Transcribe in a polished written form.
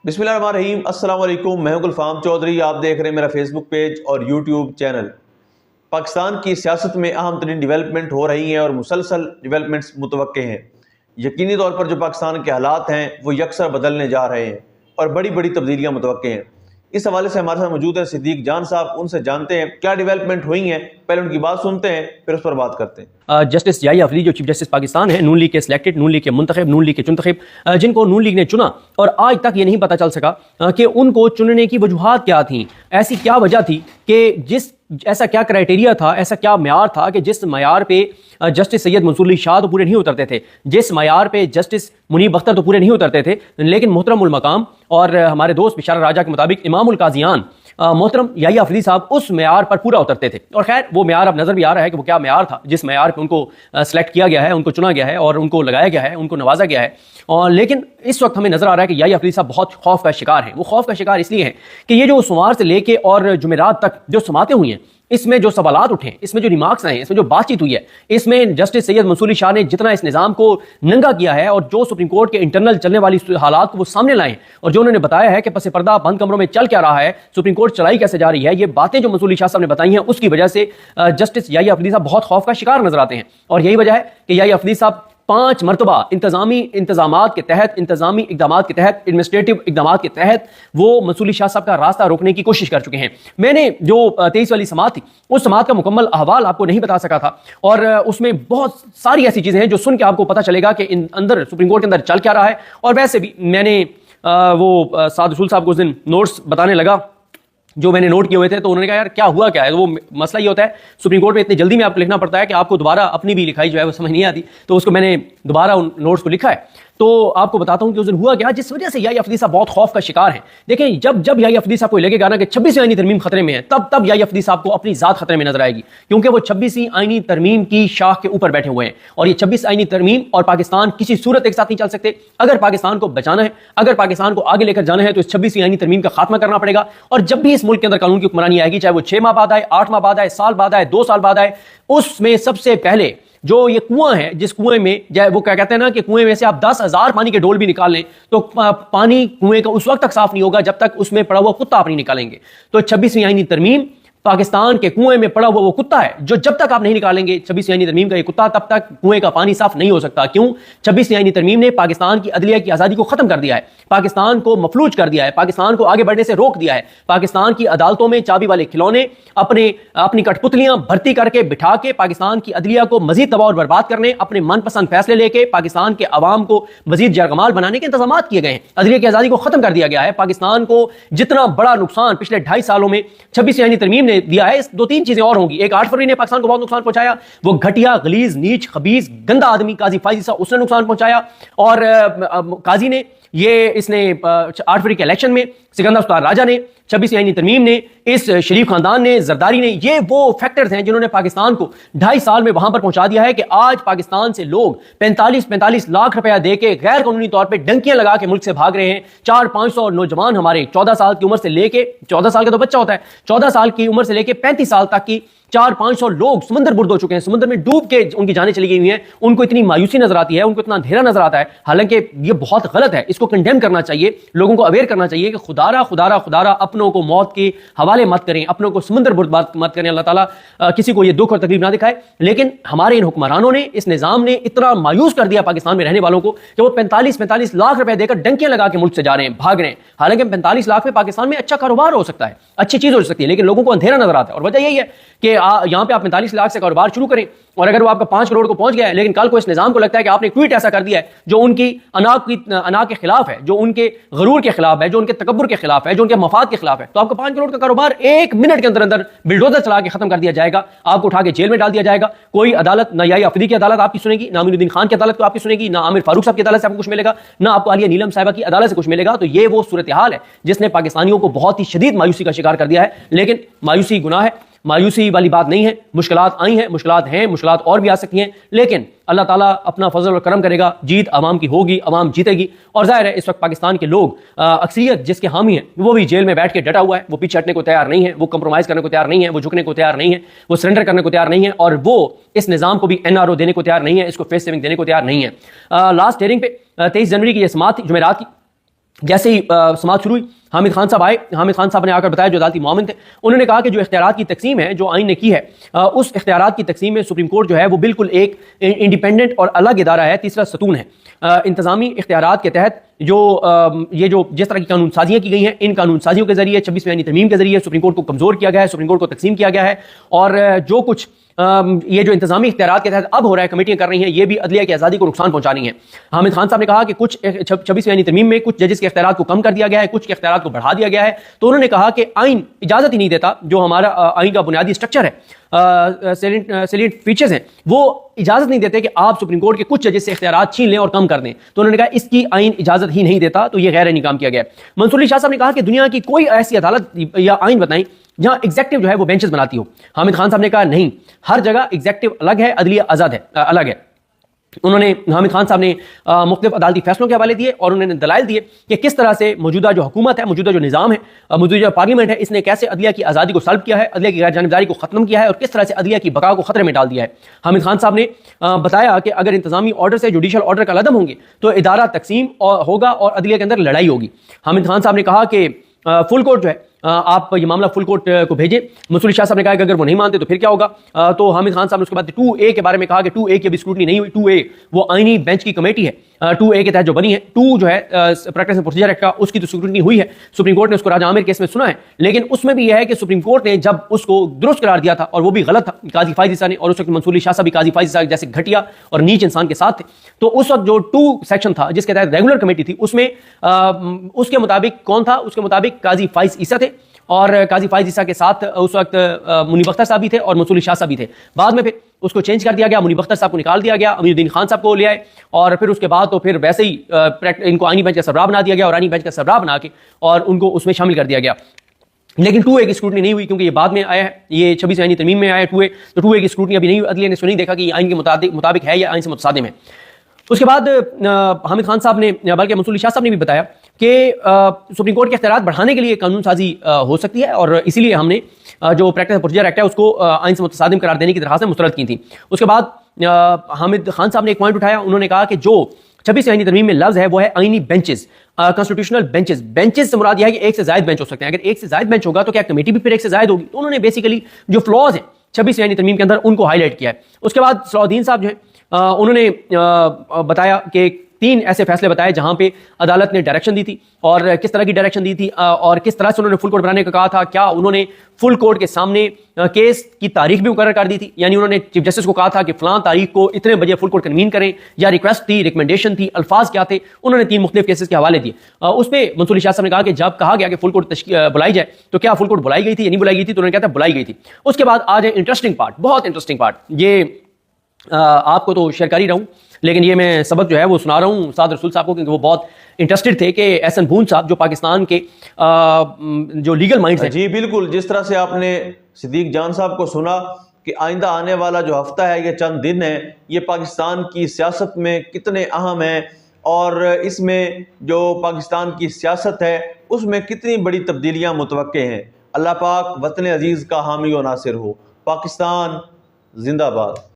बिस्मिल्लाहिर्रहमानिर्रहीम। अस्सलाम वालेकुम। मैं हूं गुलफाम चौधरी। आप देख रहे हैं मेरा फेसबुक पेज और यूट्यूब चैनल। पाकिस्तान की सियासत में अहम तरीन डेवलपमेंट हो रही हैं और मुसलसल डेवलपमेंट्स मुतवक्के हैं। यकीनी तौर पर जो पाकिस्तान के हालात हैं वो यकसर बदलने जा रहे हैं और बड़ी बड़ी तब्दीलियाँ मुतवक्के हैं। इस हवाले से हमारे साथ मौजूद हैं सिद्दीक जान साहब। उनसे जानते हैं क्या डेवलपमेंट हुई हैं, पहले उनकी बात सुनते हैं फिर उस पर बात करते हैं। जस्टिस याहिया अफरीदी जो चीफ जस्टिस पाकिस्तान है, नून लीग के सिलेक्टेड, नून लीग के मुंतखब, नून लीग के चुनतखब, जिनको नून लीग ने चुना और आज तक ये नहीं पता चल सका कि उनको चुनने की वजूहात क्या थी, ऐसी क्या वजह थी कि ऐसा क्या क्राइटेरिया था, ऐसा क्या म्यार था कि जिस म्यार पे जस्टिस सैयद मंसूर अली शाह तो पूरे नहीं उतरते थे, जिस म्यार पे जस्टिस मुनीब अख्तर तो पूरे नहीं उतरते थे, लेकिन मोहतरम उल मकाम और हमारे दोस्त बिशारा राजा के मुताबिक इमाम उल काजियान मोहतरम याहिया अफरीदी साहब उस म्यार पर पूरा उतरते थे। और खैर वो म्यार अब नजर भी आ रहा है कि वो क्या म्यार था जिस म्यार पे उनको सेलेक्ट किया गया है, उनको चुना गया है और उनको लगाया गया है, उनको नवाजा गया है। और लेकिन इस वक्त हमें नजर आ रहा है कि याहिया अफरीदी साहब बहुत खौफ का शिकार हैं। वो खौफ का शिकार इसलिए है कि ये जो सोमवार से लेके और जुमेरात तक जो समातें हुई हैं, इसमें जो सवालात उठे, इसमें जो रिमार्क्स आए, इसमें जो बातचीत हुई है, इसमें जस्टिस सैयद मंसूर अली शाह ने जितना इस निज़ाम को नंगा किया है और जो सुप्रीम कोर्ट के इंटरनल चलने वाली हालात को वो सामने लाए और जो उन्होंने बताया है कि पसे पर्दा बंद कमरों में चल क्या रहा है, सुप्रीम कोर्ट चलाई कैसे जा रही है, ये बातें जो मंसूर अली शाह साहब ने बताई हैं, उसकी वजह से जस्टिस याहिया अफरीदी साहब बहुत खौफ का शिकार नजर आते हैं। और यही वजह है कि याहिया अफरीदी साहब 5 मरतबा इंतजामी इंतजामात के तहत, इंतजामी इकदामात के तहत, एडमिनिस्ट्रेटिव इकदामात के तहत वो मंसूर अली शाह साहब का रास्ता रोकने की कोशिश कर चुके हैं। मैंने जो 23 वाली समात थी, उस समात का मुकम्मल अहवाल आपको नहीं बता सका था और उसमें बहुत सारी ऐसी चीज़ें हैं जो सुन के आपको पता चलेगा कि अंदर सुप्रीम कोर्ट के अंदर चल क्या रहा है। और वैसे भी मैंने वो साद रसूल साहब को उस दिन नोट्स बताने लगा जो मैंने नोट किए हुए थे, तो उन्होंने कहा यार क्या हुआ क्या है। तो वो मसला ये होता है सुप्रीम कोर्ट में इतनी जल्दी में आपको लिखना पड़ता है कि आपको दोबारा अपनी भी लिखाई जो है वो समझ नहीं आती, तो उसको मैंने दोबारा उन नोट्स को लिखा है। तो आपको बताता हूं कि उस दिन हुआ क्या जिस वजह से याहिया अफरीदी साहब बहुत खौफ का शिकार हैं। देखिए जब याहिया अफरीदी साहब को लगेगा ना कि 26वीं आईनी तरमीम खतरे में है, तब याहिया अफरीदी साहब को अपनी जात खतरे में नजर आएगी, क्योंकि वो 26वीं आईनी तरमीम की शाख के ऊपर बैठे हुए हैं और ये 26 आईनी तरमीम और पाकिस्तान किसी सूरत एक साथ नहीं चल सकते। अगर पाकिस्तान को बचाना है, अगर पाकिस्तान को आगे लेकर जाना है, तो इस 26वीं आईनी तरमीम का खात्मा करना पड़ेगा। और जब भी इस मुल्क के अंदर कानून की हुक्मरानी आएगी, चाहे वो 6 माह बाद आए, 8 माह बाद आए, साल बाद आए, 2 साल बाद आए, उसमें सबसे पहले जो ये कुआं है, जिस कुएं में वो क्या कहते हैं ना कि कुएं में से आप 10,000 पानी के डोल भी निकाल लें तो पानी कुएं का उस वक्त तक साफ नहीं होगा जब तक उसमें पड़ा हुआ कुत्ता आप नहीं निकालेंगे। तो 26वीं आईनी तरमीम पाकिस्तान के कुएं में पड़ा हुआ वो कुत्ता है जो जब तक आप नहीं निकालेंगे 26वीं आईनी तरमीम का ये कुत्ता, तब तक कुएं का पानी साफ नहीं हो सकता। क्यों? 26वीं आईनी तरमीम ने पाकिस्तान की अदलिया की आज़ादी को खत्म कर दिया है, पाकिस्तान को मफलूज कर दिया है, पाकिस्तान को आगे बढ़ने से रोक दिया है। पाकिस्तान की अदालतों में चाबी वाले खिलौने अपनी कठपुतलियां भर्ती करके बिठा के पाकिस्तान की अदलिया को मजीद तबाह और बर्बाद करने, अपने मनपसंद फैसले लेके पाकिस्तान के अवाम को मजीद जरगमाल बनाने के इंतजाम किए गए हैं। अदलिया की आज़ादी को खत्म कर दिया गया है। पाकिस्तान को जितना बड़ा नुकसान पिछले 2.5 सालों में 26वीं आईनी तरमीम ने दिया है, 2-3 चीजें और होंगी। एक 8 फरवरी ने पाकिस्तान को बहुत नुकसान पहुंचाया, वो घटिया गलीज नीच खबीज गंदा आदमी काजी फाइजी साहब, उसने नुकसान पहुंचाया। और काजी ने इसने 8 फरवरी के इलेक्शन में सिकंदर उस्ताद राजा ने, 26वीं आईनी तरमीम ने, इस शरीफ खानदान ने, जरदारी ने, ये वो फैक्टर्स हैं जिन्होंने पाकिस्तान को 2.5 साल में वहां पर पहुंचा दिया है कि आज पाकिस्तान से लोग 45 लाख रुपया देके गैर कानूनी तौर पे डंकियां लगा के मुल्क से भाग रहे हैं। 400-500 नौजवान हमारे 14 साल की उम्र से लेके, 14 साल का तो बच्चा होता है, 14 साल की उम्र से लेके 35 साल तक की 400-500 लोग समुद्र बुर्द हो चुके हैं, समुद्र में डूब के उनकी जानें चली गई हुई हैं। उनको इतनी मायूसी नजर आती है, उनको इतना अंधेरा नजर आता है, हालांकि ये बहुत गलत है। इसको कंडेम करना चाहिए, लोगों को अवेयर करना चाहिए कि खुदारा अपनों को मौत के हवाले मत करें, अपनों को समुद्र बुर्द मत करें। अल्लाह ताला किसी को ये दुख और तकलीफ ना दिखाए। लेकिन हमारे इन हुक्मरानों ने, इस निजाम ने इतना मायूस कर दिया पाकिस्तान में रहने वालों को कि वो 45 लाख रुपए देकर डंकियां लगा के मुल्क से जा रहे हैं, भाग रहे हैं। हालांकि 45 लाख में पाकिस्तान में अच्छा कारोबार हो सकता है, अच्छी चीज हो सकती है, लेकिन लोगों को अंधेरा नजर आता है। और वजह यही है कि यहां पे आप 45 लाख से कारोबार शुरू करें और अगर वो आपका 5 करोड़ को पहुंच गया है, लेकिन कल को इस निजाम को लगता है कि आपने ट्वीट ऐसा कर दिया है जो उनकी अना के खिलाफ है, जो उनके गरूर के खिलाफ है, जो उनके तकब्बुर के खिलाफ है, जो उनके मफाद के खिलाफ है, तो आपका 5 करोड़ का कारोबार 1 मिनट के अंदर अंदर बिल्डोजर चला के खत्म कर दिया जाएगा। आपको उठा के जेल में डाल दिया जाएगा। कोई अदालत, ना याहिया अफरीदी की अदालत आपकी सुनेगी, ना अमीनुद्दीन खान की अदालत को आपकी सुनेगी, ना आमिर फारूक साहब की अदालत से आपको कुछ मिलेगा, ना आपको आलिया नीलम साहिबा की अदालत से कुछ मिलेगा। तो ये वो सूरत हाल है जिसने पाकिस्तानियों को बहुत ही शदीद मायूसी का शिकार कर दिया है। लेकिन मायूसी गुनाह है, मायूसी वाली बात नहीं है। मुश्किलात आई हैं, मुश्किलात हैं, मुश्किलात और भी आ सकती हैं, लेकिन अल्लाह ताला अपना फजल और करम करेगा, जीत अवाम की होगी, अवाम जीतेगी। और जाहिर है इस वक्त पाकिस्तान के लोग, अक्सरियत जिसके हामी हैं, वो भी जेल में बैठ के डटा हुआ है, वो पीछे हटने को तैयार नहीं है, वो कंप्रोमाइज करने को तैयार नहीं है, वो झुकने को तैयार नहीं है, वो सरेंडर करने को तैयार नहीं है, और वो इस निज़ाम को भी NRO देने को तैयार नहीं है, इसको फेस सेविंग देने को तैयार नहीं है। लास्ट हेयरिंग पे 23 जनवरी की ये समाअत थी, जुमेरात की, जैसे ही समाअत शुरू हुई, हामिद खान साहब आए। हामिद खान साहब ने आकर बताया, जो अदालती मुआविन थे, उन्होंने कहा कि जो इख्तियारात की तकसीम है जो आइन ने की है, उस इख्तियारात की तकसीम में सुप्रीम कोर्ट जो है वो बिल्कुल एक इंडिपेंडेंट और अलग इदारा है, तीसरा सतून है। इंतजामी इख्तियारात के तहत जो ये जो जिस तरह की कानून साजियाँ की गई हैं, इन कानून साजियों के जरिए 26वीं आईनी तरमीम के जरिए सुप्रीम कोर्ट को कमज़ोर किया गया है, सुप्रीम कोर्ट को तकसीम किया गया है। और जो कुछ ये जो इंतजामी इख्तियारात के तहत अब हो रहा है, कमेटियां कर रही हैं, ये भी अदलिया की आज़ादी को नुकसान पहुंचा रही हैं। हामिद खान साहब ने कहा कि कुछ 26वीं आईनी तरमीम में कुछ जजेस के इख्तियारात को कम कर दिया गया है, कुछ के इख्तियारात को बढ़ा दिया गया है। तो उन्होंने कहा कि आइन इजाज़त ही नहीं देता, जो हमारा आइन का बुनियादी स्ट्रक्चर है, सैलिएंट फीचर्स हैं, वो इजाज़त नहीं देते कि आप सुप्रीम कोर्ट के कुछ जजेस से इख्तियारात छीन लें और कम कर दें। तो उन्होंने कहा इसकी आइन इजाज़त ही नहीं देता, तो ये गैर आईनी काम किया गया है। मंसूर अली शाह साहब ने कहा कि दुनिया की कोई ऐसी अदालत या आइन बताएं जहां एग्जेक्टिव जो है वो बेंचेस बनाती हो। हामिद खान साहब ने कहा नहीं, हर जगह एग्जेक्टिव अलग है, अदलिया आज़ाद है, अलग है। उन्होंने हामिद खान साहब ने मुख्तलिफ अदालती फैसलों के हवाले दिए और उन्होंने दलाइल दिए कि किस तरह से मौजूदा जो हुकूमत है, मौजूदा जो निज़ाम है, मौजूदा जो पार्लियामेंट है, इसने कैसे अदलिया की आज़ादी को सल्ब किया है, अदलिया की गैर जानिबदारी को ख़त्म किया है और किस तरह से अदलिया की बका को खतरे में डाल दिया है। हामिद खान साहब ने बताया कि अगर इंतजामी ऑर्डर से जुडिशल ऑर्डर का लदम होंगे तो इदारा तकसीम होगा और अदलिया के अंदर लड़ाई होगी। हामिद खान साहब ने कहा कि फुल कोर्ट जो है, आप ये मामला फुल कोर्ट को भेजें। मंसूर शाह साहब ने कहा कि अगर वो नहीं मानते तो फिर क्या होगा। तो हामिद खान साहब ने उसके बाद 2A के बारे में कहा कि 2A की अभी स्क्रूटनी नहीं हुई। 2A वो आईनी बेंच की कमेटी है, 2A के तहत जो बनी है। 2 जो है प्रैक्टिस एंड प्रोसीजर एक्ट का, उसकी तो स्क्रूटनी हुई है। सुप्रीम कोर्ट ने उसको राजा आमिर केस में सुना है, लेकिन उसमें भी यह है कि सुप्रीम कोर्ट ने जब उसको दुरुस्त करार दिया था और वो भी गलत था काजी फाइज ईसा ने, और उस वक्त मंसूर शाह साहब भी काजी फाइज ईसा जैसे घटिया और नीच इंसान के साथ थे। तो उस वक्त जो 2 सेक्शन था जिसके तहत रेगुलर कमेटी थी, उसमें उसके मुताबिक कौन था? उसके मुताबिक काजी फाइज ईसा थे और काजी फाइज ईसा के साथ उस वक्त मुनीब अख्तर साहब भी थे और मंसूर शाह साहब भी थे। बाद में फिर उसको चेंज कर दिया गया, मुनीब अख्तर साहब को निकाल दिया गया, अमीरुद्दीन खान साहब को ले आए और फिर उसके बाद तो फिर वैसे ही इनको आईनी बेंच का सरबराह बना दिया गया और आईनी बेंच का सरबराह बना के और उनको उसमें शामिल कर दिया गया। लेकिन 2A की स्क्रूटनी नहीं हुई क्योंकि ये बाद में आया है, ये 26 आईनी तरमीम में आया 2A, तो 2A की स्क्रूटनी अभी नहीं हुई। अदलिया ने इसको नहीं देखा कि आइन के मुताबिक है या आइन से मुतसादिम है। उसके बाद हामिद खान साहब ने, बल्कि मंसूर शाह साहब ने भी बताया कि सुप्रीम कोर्ट के इख्तियारात बढ़ाने के लिए कानून साजी हो सकती है और इसीलिए हमने जो प्रैक्टिस प्रोसीजर एक्ट है उसको आइन से मुतसादिम करार देने की दरखास्त मुस्तरद की थी। उसके बाद हामिद खान साहब ने एक पॉइंट उठाया, उन्होंने कहा कि जो 26 आईनी तरमीम में लफ्ज़ है वो है आईनी बेंचेस, कॉन्स्टिट्यूशनल बेंचेस। बेंचेस से मुराद यह है कि एक से ज़ायद बेंच हो सकते हैं। अगर एक से ज़ायद बेंच होगा तो क्या कमेटी भी फिर एक से ज़ायद होगी? तो उन्होंने बेसिकली जो फ्लॉज हैं 26 आईनी तरमीम के अंदर उनको हाईलाइट किया है। उसके बाद सलाउद्दीन साहब जो है उन्होंने बताया कि 3 ऐसे फैसले बताए जहां पे अदालत ने डायरेक्शन दी थी और किस तरह की डायरेक्शन दी थी और किस तरह से उन्होंने फुल कोर्ट बनाने का कहा था। क्या उन्होंने फुल कोर्ट के सामने केस की तारीख भी मुकर्रर कर दी थी, यानी उन्होंने चीफ जस्टिस को कहा था कि फलां तारीख को इतने बजे फुल कोर्ट कन्वीन करें, या रिक्वेस्ट थी, रिकमेंडेशन थी, अल्फाज क्या थे? उन्होंने 3 मुख्तलिफ केसेस के हवाले दिए। उस पर मंसूर शाह साहब ने कहा कि जब कहा गया कि फुल कोर्ट बुलाई जाए तो क्या फुल कोर्ट बुलाई गई थी या नहीं बुलाई गई थी? तो उन्होंने कहा था बुलाई गई थी। उसके बाद आज इंटरेस्टिंग पार्ट, बहुत इंटरेस्टिंग पार्ट, ये आपको तो शेयर कर ही रहा हूँ, लेकिन ये मैं सबक जो है वो सुना रहा हूँ साद रसूल साहब को, क्योंकि वो बहुत इंटरेस्टेड थे कि एहसन बून साहब जो पाकिस्तान के जो लीगल माइंड्स हैं। जी बिल्कुल, जिस तरह से आपने सिद्दीक जान साहब को सुना कि आइंदा आने वाला जो हफ्ता है, ये चंद दिन है, ये पाकिस्तान की सियासत में कितने अहम हैं और इसमें जो पाकिस्तान की सियासत है उसमें कितनी बड़ी तब्दीलियाँ मुतवक्के हैं। अल्लाह पाक वतन अजीज़ का हामी व नासिर हो। पाकिस्तान जिंदाबाद।